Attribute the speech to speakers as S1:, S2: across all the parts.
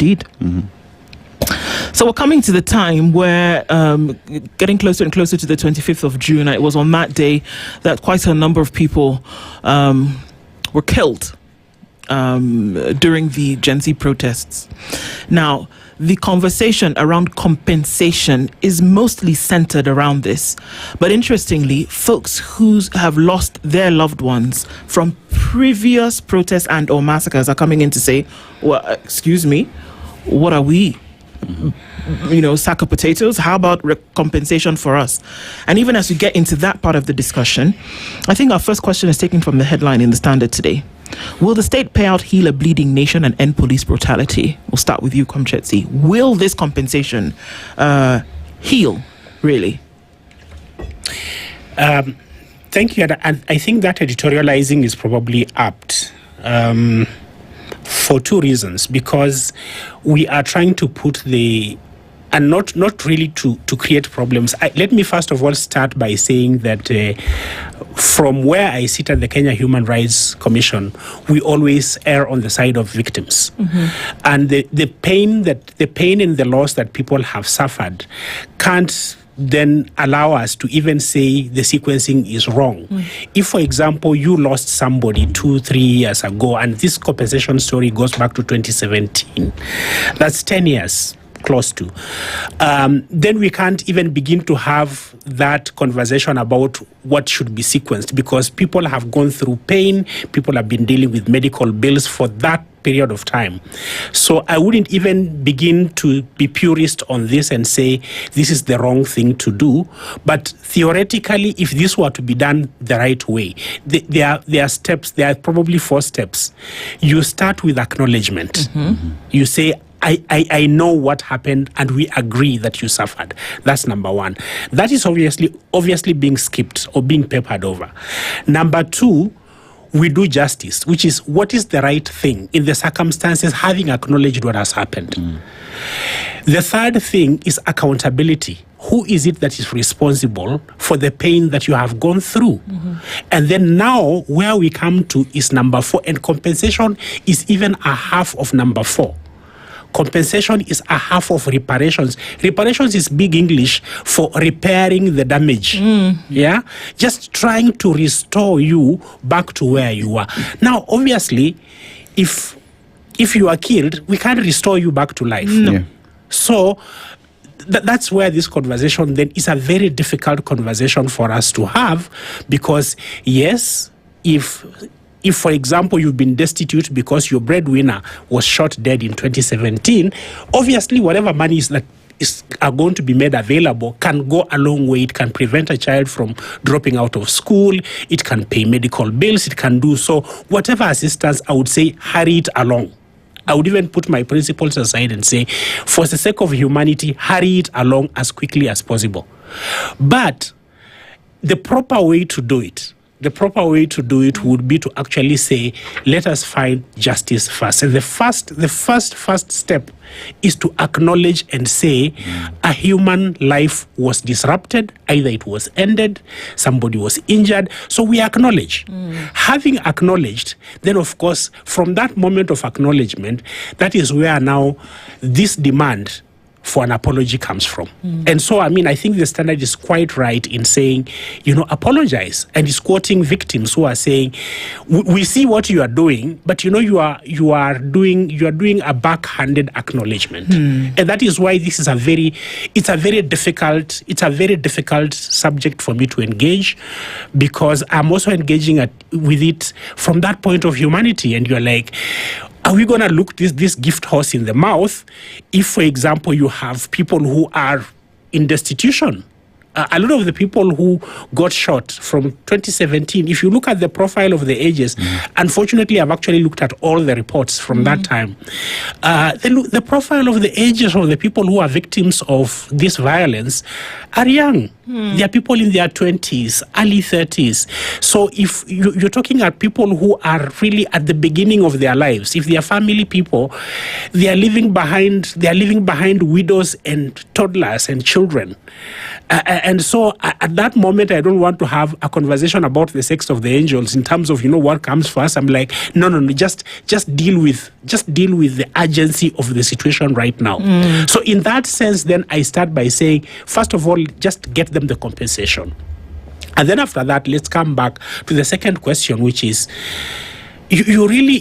S1: Indeed. So we're coming to the time where, getting closer and closer to the 25th of June, it was on that day that quite a number of people were killed during the Gen Z protests. Now, the conversation around compensation is mostly centered around this. But interestingly, folks who have lost their loved ones from previous protests and or massacres are coming in to say, well, excuse me, what are we? Sack of potatoes? How about compensation for us? And even as we get into that part of the discussion, I think our first question is taken from the headline in the Standard today. Will the state payout heal a bleeding nation and end police brutality? We'll start with you, Kwamchetsi. Will this compensation heal, really?
S2: Thank you. And I think that editorializing is probably apt. For two reasons, because we are trying to put and not really to create problems. Let me first of all start by saying that from where I sit at the Kenya Human Rights Commission, we always err on the side of victims. And the pain and the loss that people have suffered can't then allow us to even say the sequencing is wrong. If, for example, you lost somebody 2-3 years ago, and this compensation story goes back to 2017, that's 10 years, close to, then we can't even begin to have that conversation about what should be sequenced, because people have gone through pain, people have been dealing with medical bills for that period of time. So I wouldn't even begin to be purist on this and say this is the wrong thing to do. But theoretically, if this were to be done the right way, there are steps. There are probably 4 steps. You start with acknowledgement. You say, I know what happened and we agree that you suffered. That's number 1. That is obviously being skipped or being papered over. Number 2, we do justice, which is what is the right thing in the circumstances, having acknowledged what has happened. The third thing is accountability. Who is it that is responsible for the pain that you have gone through? And then now where we come to is number 4, and compensation is even a half of number 4. Compensation is a half of reparations. Reparations is big English for repairing the damage. Yeah? Just trying to restore you back to where you were. Now, obviously, if you are killed, we can't restore you back to life.
S1: No.
S2: So that's where this conversation then is a very difficult conversation for us to have, because yes, if, for example, you've been destitute because your breadwinner was shot dead in 2017, obviously whatever money are going to be made available can go a long way. It can prevent a child from dropping out of school. It can pay medical bills. It can do so. Whatever assistance, I would say, hurry it along. I would even put my principles aside and say, for the sake of humanity, hurry it along as quickly as possible. But the proper way to do it would be to actually say, let us find justice first. And the first step is to acknowledge and say a human life was disrupted, either it was ended, somebody was injured. So we acknowledge. Having acknowledged, then of course, from that moment of acknowledgement, that is where now this demand for an apology comes from. And so, I think the Standard is quite right in saying, apologize. And it's quoting victims who are saying, we see what you are doing, but you are doing a backhanded acknowledgement. And that is why this is a very difficult subject for me to engage, because I'm also engaging with it from that point of humanity. And you're like, are we going to look this gift horse in the mouth if, for example, you have people who are in destitution? A lot of the people who got shot from 2017, if you look at the profile of the ages, unfortunately, I've actually looked at all the reports from that time. The profile of the ages of the people who are victims of this violence are young. There are people in their 20s, early 30s. So if you're talking at people who are really at the beginning of their lives, if they are family people, they are leaving behind widows and toddlers and children. And so at that moment, I don't want to have a conversation about the sex of the angels in terms of, what comes first. I'm like, no, just deal with the urgency of the situation right now. So in that sense, then I start by saying, first of all, just get them the compensation. And then after that, let's come back to the second question, which is, you really,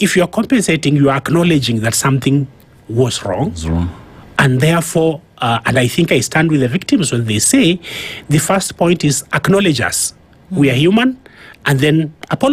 S2: if you're compensating, you are acknowledging that something was wrong. And therefore, and I think I stand with the victims when they say, the first point is acknowledge us. We are human, and then apologize.